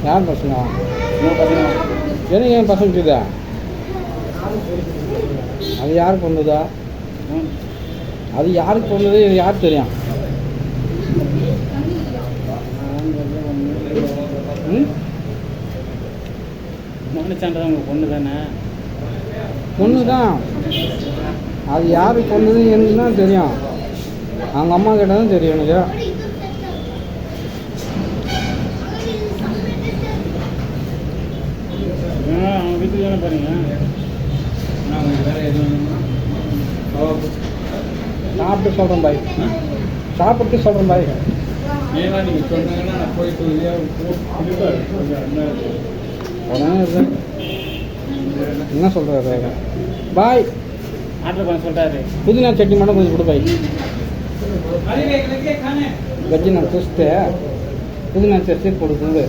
யார் பசங்க? உங்கள் பசங்க. எனக்கு என் பசங்க இருக்குதா? அது யாருக்கு கொண்டதா? அது யாருக்கு கொண்டது? இது யார் தெரியும்? மகனுச்சாண்டா உங்கள் பொண்ணு தானே? பொண்ணு தான். அது யாருக்கு கொண்டது எனக்கு தான் தெரியும். அவங்க அம்மா கிட்ட தான் தெரியும் எனக்கு. அவங்க வீட்டுக்கு தானே பாருங்க. நான் உங்களுக்கு வேறு எதுவும் சாப்பிட்டு சொல்கிறேன் பாய். சாப்பிட்டு சொல்கிறேன் பாய். ஏன்னா நீங்கள் சொன்னாங்கன்னா நான் போயிட்டு என்ன சொல்கிறாரு பாய்? ஆர்டர் பண்ண சொல்கிறாரு. புதினா சட்னி மட்டும் கொஞ்சம் கொடு பாய். வெஜ்ஜு நான் புதுட்டு புதினா சட்னி கொடுக்குது.